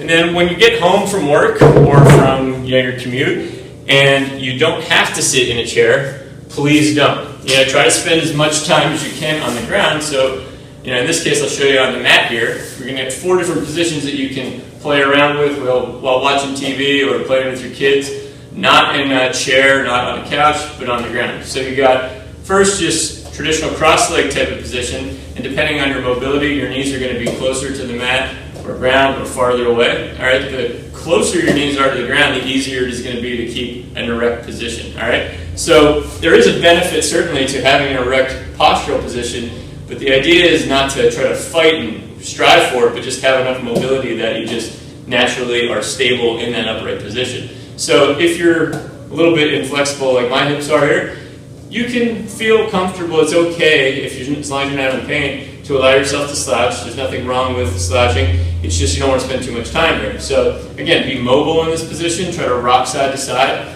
And then when you get home from work or from your commute and you don't have to sit in a chair, please don't. Try to spend as much time as you can on the ground. So in this case, I'll show you on the mat here. We're going to have 4 different positions that you can play around with while watching TV or playing with your kids. Not in a chair, not on a couch, but on the ground. So you got first just traditional cross-leg type of position, and depending on your mobility, your knees are going to be closer to the mat or ground or farther away. All right, the closer your knees are to the ground, the easier it is going to be to keep an erect position. All right, so there is a benefit certainly to having an erect postural position, but the idea is not to try to fight and strive for it, but just have enough mobility that you just naturally are stable in that upright position. So if you're a little bit inflexible like my hips are here, you can feel comfortable. It's okay as long as you're not in pain to allow yourself to slouch. There's nothing wrong with slouching. It's just you don't want to spend too much time here. So again, be mobile in this position. Try to rock side to side.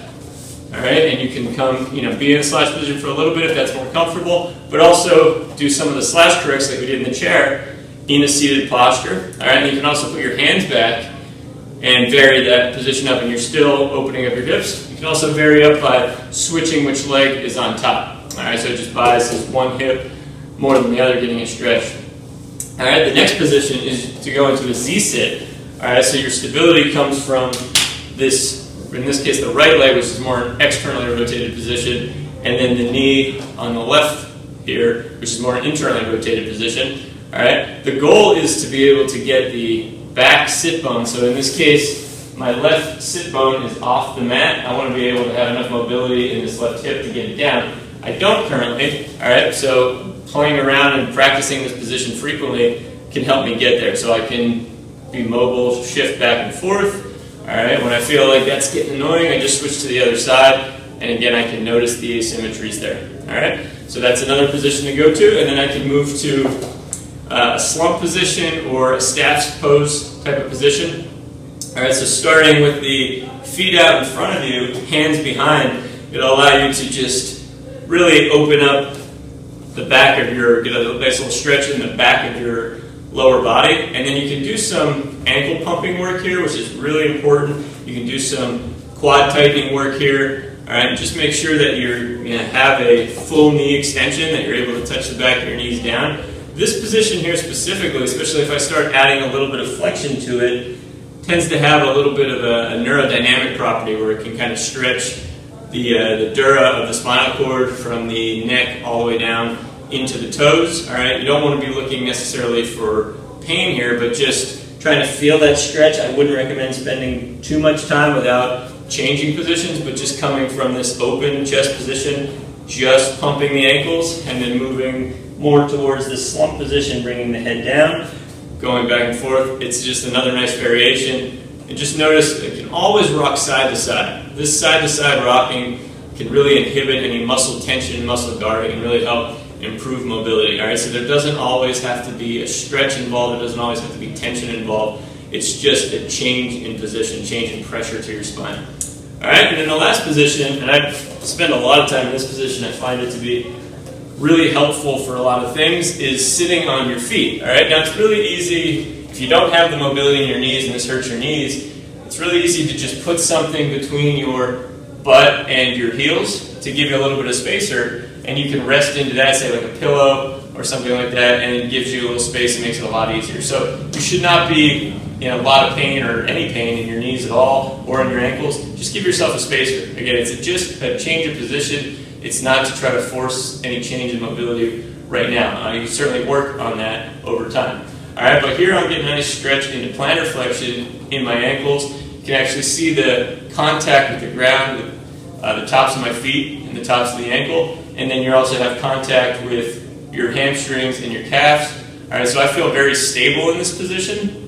All right, and you can come, be in a slouch position for a little bit if that's more comfortable, but also do some of the slouch corrects like we did in the chair in a seated posture. All right, and you can also put your hands back and vary that position up, and you're still opening up your hips. You can also vary up by switching which leg is on top. All right, so it just biases one hip more than the other, getting a stretch. All right, the next position is to go into a Z-sit. All right, so your stability comes from this, in this case, the right leg, which is more an externally rotated position, and then the knee on the left here, which is more an internally rotated position. All right, the goal is to be able to get the back sit bone. So in this case, my left sit bone is off the mat. I want to be able to have enough mobility in this left hip to get it down. I don't currently. All right, so playing around and practicing this position frequently can help me get there. So I can be mobile, shift back and forth. All right, when I feel like that's getting annoying, I just switch to the other side. And again, I can notice the asymmetries there. All right, so that's another position to go to. And then I can move to a slump position or a staff pose type of position. All right, so starting with the feet out in front of you, hands behind, it'll allow you to just really open up the back of get a nice little stretch in the back of your lower body. And then you can do some ankle pumping work here, which is really important. You can do some quad tightening work here. All right, just make sure that you're going to have a full knee extension, that you're able to touch the back of your knees down. This position here specifically, especially if I start adding a little bit of flexion to it, tends to have a little bit of a neurodynamic property where it can kind of stretch the dura of the spinal cord from the neck all the way down into the toes. All right, you don't want to be looking necessarily for pain here, but just trying to feel that stretch. I wouldn't recommend spending too much time without changing positions, but just coming from this open chest position, just pumping the ankles, and then moving more towards this slump position, bringing the head down, going back and forth. It's just another nice variation. And just notice it can always rock side to side. This side to side rocking can really inhibit any muscle tension, muscle guarding, and really help improve mobility. All right, so there doesn't always have to be a stretch involved. There doesn't always have to be tension involved. It's just a change in position, change in pressure to your spine. All right, and then the last position, and I spend a lot of time in this position, I find it to be really helpful for a lot of things, is sitting on your feet. All right, now it's really easy, if you don't have the mobility in your knees and this hurts your knees, it's really easy to just put something between your butt and your heels to give you a little bit of spacer, and you can rest into that, say like a pillow or something like that, and it gives you a little space and makes it a lot easier. So you should not be in a lot of pain or any pain in your knees at all or in your ankles. Just give yourself a spacer. Again, it's just a change of position. It's not to try to force any change in mobility right now. You can certainly work on that over time. All right, but here I'm getting a nice stretch into plantar flexion in my ankles. You can actually see the contact with the ground with the tops of my feet and the tops of the ankle, and then you also have contact with your hamstrings and your calves. All right, so I feel very stable in this position.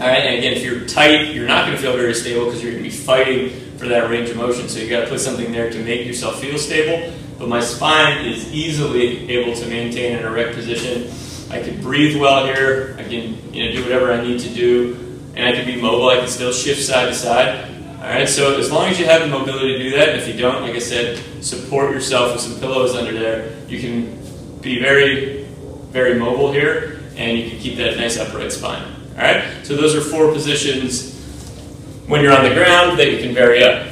All right, and again, if you're tight, you're not going to feel very stable because you're going to be fighting for that range of motion. So you got to put something there to make yourself feel stable. But my spine is easily able to maintain an erect position. I can breathe well here. I can do whatever I need to do, and I can be mobile. I can still shift side to side. All right, so as long as you have the mobility to do that, and if you don't, like I said, support yourself with some pillows under there. You can be very, very mobile here and you can keep that nice upright spine. All right? So those are 4 positions when you're on the ground that you can vary up.